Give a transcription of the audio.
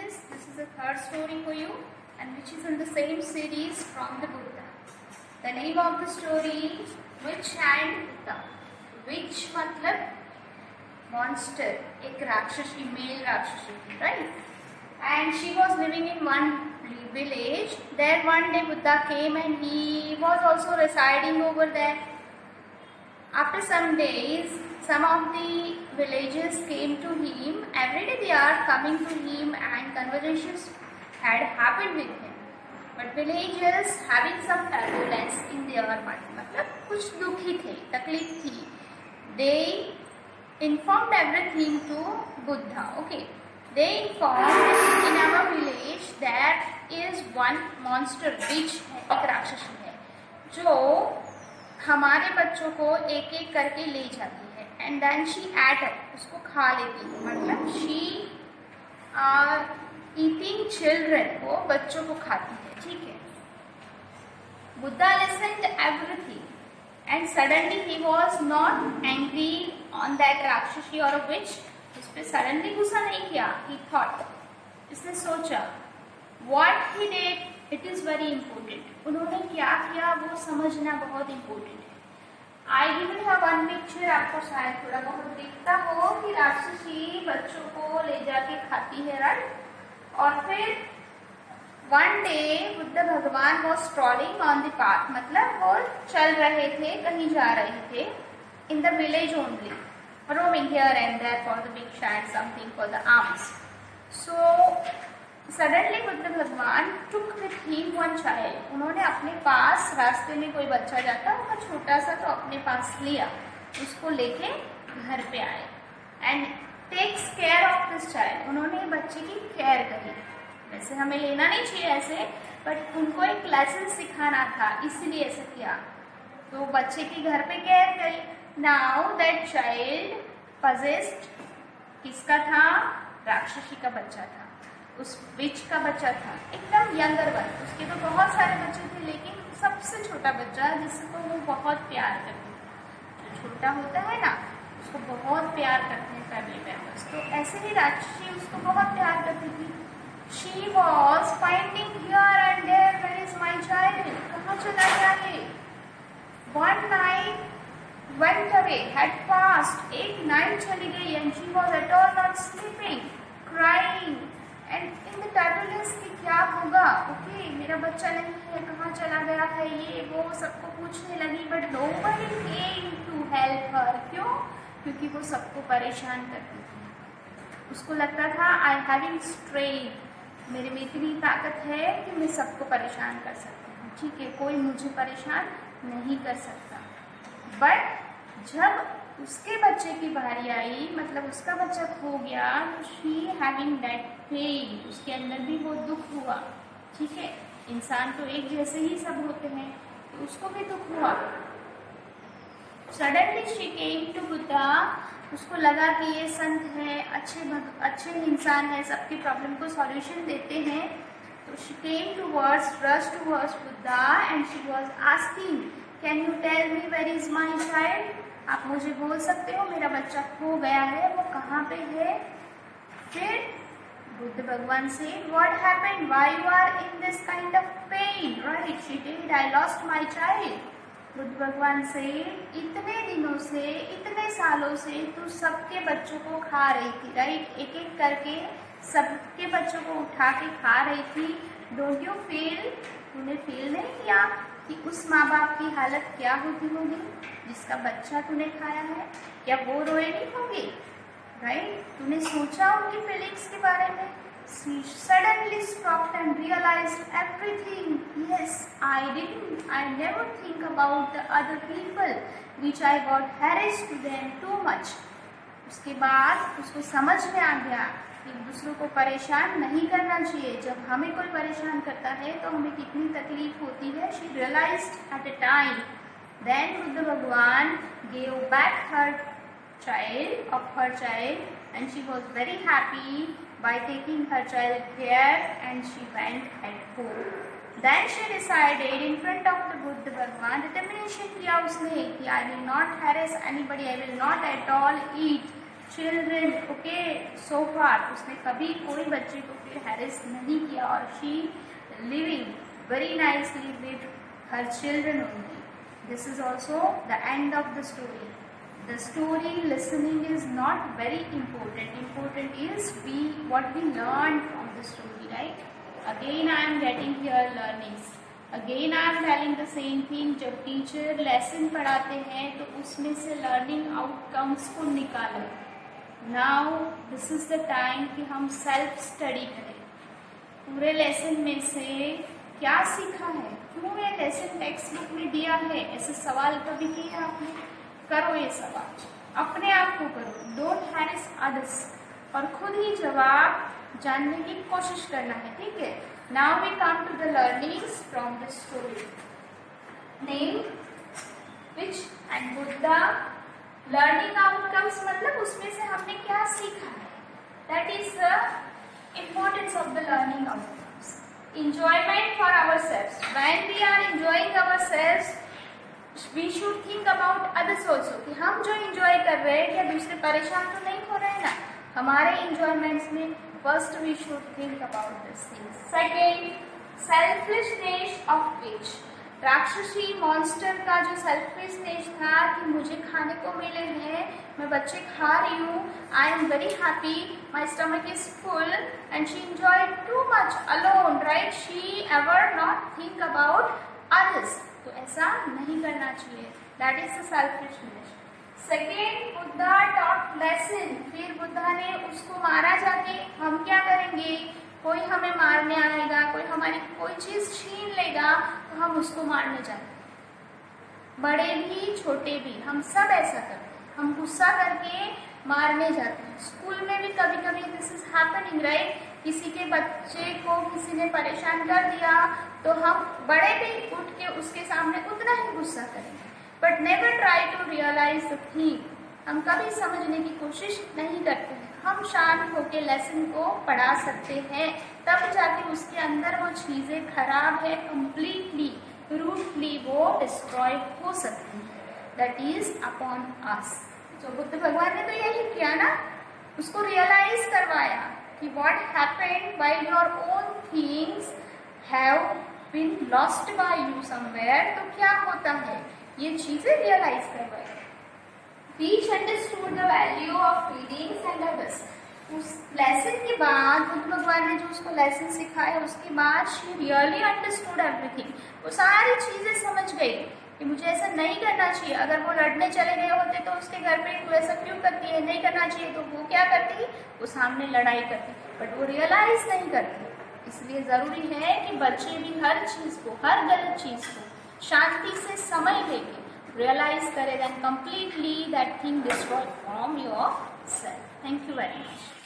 this. This is the third story for you, and which is in the same series from the Buddha. The name of the story, Witch and Buddha. Witch मतलब monster, एक राक्षसी, male राक्षसी थी, right? And she was living in one village. There one day Buddha came and he was also residing over there. After some days, some of the villagers came to him. Every day they are coming to him and conversations had happened with him. But villagers having some turbulence in their mind, मतलब कुछ दुखी थे, तकलीफ थी. They informed everything to Buddha. Okay, they informed in our village there is one monster, witch है, एक राक्षसी है, जो हमारे बच्चों को एक एक करके ले जाती है. And then she ate up, उसको खा लेती है. मतलब शी ईटिंग चिल्ड्रन, वो बच्चों को खाती है. ठीक है. Buddha listened everything and suddenly he was not angry on that राक्षसी और विच. उस पर सडनली गुस्सा नहीं किया. ही थॉट, इसने सोचा. What he did, it is very important. उन्होंने क्या किया वो समझना बहुत इंपॉर्टेंट है. आई गिवन है वन पिक्चर, आपको शायद थोड़ा बहुत दिखता हो कि राक्षसी बच्चों को ले जाके खाती है, राइट. और फिर one day Buddha Bhagwan was strolling on the path, मतलब वो चल रहे थे, कहीं जा रहे थे. In the village only, roaming here and there for the bhiksha and something for the alms. So suddenly Buddha Bhagwan took with him one child. उन्होंने अपने पास, रास्ते में कोई बच्चा जाता होगा छोटा सा, तो अपने पास लिया, उसको लेके घर पे आए. And takes care of this child. उन्होंने बच्चे की केयर करी. वैसे हमें लेना नहीं चाहिए ऐसे, बट उनको एक लेसन सिखाना था, इसीलिए ऐसा किया. तो बच्चे की घर पे केयर करी. नाउ दैट चाइल्ड पजेस्ड, किसका था? राक्षसी का बच्चा था, उस विच का बच्चा था, एकदम यंगर वन. उसके तो बहुत सारे बच्चे थे, लेकिन सबसे छोटा बच्चा जिसको वो बहुत प्यार करती थी. जो छोटा होता है ना, उसको बहुत प्यार करते हैं फैमिली मेम्बर्स. तो ऐसे ही राक्षसी उसको बहुत प्यार करती थी. She was finding here and there, where is my child, कहाँ चला गया ये. One night went away, had passed. एक नाइट चली गई and she was at all not sleeping, crying. And in the turbulence कि क्या होगा. ओके, मेरा बच्चा नहीं है, कहाँ चला गया है ये वो, सबको पूछने लगी. But nobody came to help her. क्यों? क्योंकि वो सबको परेशान करती थी. उसको लगता था आई हैविंग स्ट्रेंथ, मेरे में इतनी ताकत है कि मैं सबको परेशान कर सकती हूँ. ठीक है, कोई मुझे परेशान नहीं कर सकता. बट जब उसके बच्चे की बारी आई, मतलब उसका बच्चा खो गया, तो शी हैविंग दैट पेन, उसके अंदर भी वो दुख हुआ. ठीक है, इंसान तो एक जैसे ही सब होते हैं, तो उसको भी दुख हुआ. Suddenly she came to Buddha. उसको लगा कि ये संत है, अच्छे इंसान है, सबकी प्रॉब्लम को सॉल्यूशन देते हैं. तो she came towards, rush towards Buddha and she was asking, can you tell me where is my child. आप मुझे बोल सकते हो मेरा बच्चा खो गया है, वो कहाँ पे है. फिर बुद्ध भगवान से, what happened, why you are in this kind of pain. Right, she did, I lost my child. Buddha भगवान से, इतने दिनों से, इतने सालों से तू सबके बच्चों को खा रही थी, राइट. एक एक करके सबके बच्चों को उठा के खा रही थी. डोंट यू फील, तूने फील नहीं किया कि उस माँ बाप की हालत क्या होती होगी जिसका बच्चा तूने खाया है? क्या वो रोए नहीं होगी? राइट. तूने सोचा उनकी फीलिंग्स के बारे में? Suddenly stopped and realized everything. Yes, I never think about the other people which I got harassed to them too much. उसके बाद उसको समझ में आ गया कि दूसरों को परेशान नहीं करना चाहिए. जब हमें कोई परेशान करता है तो हमें कितनी तकलीफ होती है. She realized at a time. Then Buddha Bhagwan gave back her child and she was very happy by taking her child care and she went at home. Then she decided in front of the Buddha Bhagwan, determination किया उसने कि I will not harass anybody, I will not at all eat children, okay, so far उसने कभी कोई बच्चे को फिर harass नहीं किया, और she living very nicely with her children only. This is also the end of the story. The story listening is not very important. Important is what we learn from the story, right? Again I am getting here learnings. Again I am telling the same thing. जब teacher lesson पढ़ाते हैं तो उसमें से learning outcomes को निकालो. Now this is the time कि हम सेल्फ स्टडी करें. पूरे लेसन में से क्या सीखा है, क्यों ये लेसन टेक्स्ट बुक में दिया है, ऐसे सवाल कभी किया आपने? करो ये सवाल, अपने आप को करो, डोंट हैरेस अदर्स, और खुद ही जवाब जानने की कोशिश करना है, ठीक है. Now we come to the learnings from the story. Name, which and Buddha. Learning outcomes मतलब उसमें से हमने क्या सीखा है, that is the importance of the learning outcomes. Enjoyment for ourselves. When we are enjoying ourselves we should think about others also, कि हम जो enjoy कर रहे हैं क्या दूसरे परेशान तो नहीं हो रहे हैं ना हमारे enjoyments में. First we should think about these things. Second, selfishness of which. राक्षसी मॉन्स्टर का जो सेल्फिशनेस था कि मुझे खाने को मिले हैं, मैं बच्चे खा रही हूँ, I am very happy, my stomach is full, and she enjoyed too much alone, right. She ever not think about others. तो ऐसा नहीं करना चाहिए. That is the selfishness. Second, Buddha taught lesson. फिर बुद्धा ने उसको मारा जाके. हम क्या करेंगे, कोई हमें मारने आएगा, कोई हमारी कोई चीज छीन लेगा तो हम उसको मारने जाएंगे. बड़े भी छोटे भी हम सब ऐसा करते हैं, हम गुस्सा करके मारने जाते हैं. स्कूल में भी कभी कभी दिस इज हैपनिंग, राइट. किसी के बच्चे को किसी ने परेशान कर दिया तो हम बड़े भी उठ के उसके सामने उतना ही गुस्सा करेंगे. But never try to realise the thing. हम कभी समझने की कोशिश नहीं करते हैं. हम शांत होकर लेसन को पढ़ा सकते हैं, तब जाके उसके अंदर वो चीजें खराब है कंप्लीटली रूटली वो डिस्ट्रॉय हो सकती है. That is upon us. तो बुद्ध भगवान ने तो यही किया ना, उसको रियलाइज करवाया कि what happened while your own things have been lost by you somewhere. तो क्या होता है, ये चीजें रियलाइज करवाई. Each understood the value of feelings and others. उस लेसन के बाद बुद्ध भगवान ने जो उसको लेसन सिखाया उसके बाद she really understood everything. वो सारी चीजें समझ गई कि मुझे ऐसा नहीं करना चाहिए. अगर वो लड़ने चले गए होते तो उसके घर पे तू ऐसा क्यों करती है, नहीं करना चाहिए, तो वो क्या करती, वो सामने लड़ाई करती, बट वो रियलाइज नहीं करती. इसलिए जरूरी है कि बच्चे भी हर चीज को, हर गलत चीज को शांति से समझ लेके रियलाइज करें, then completely that thing destroy from your self. Thank you very much.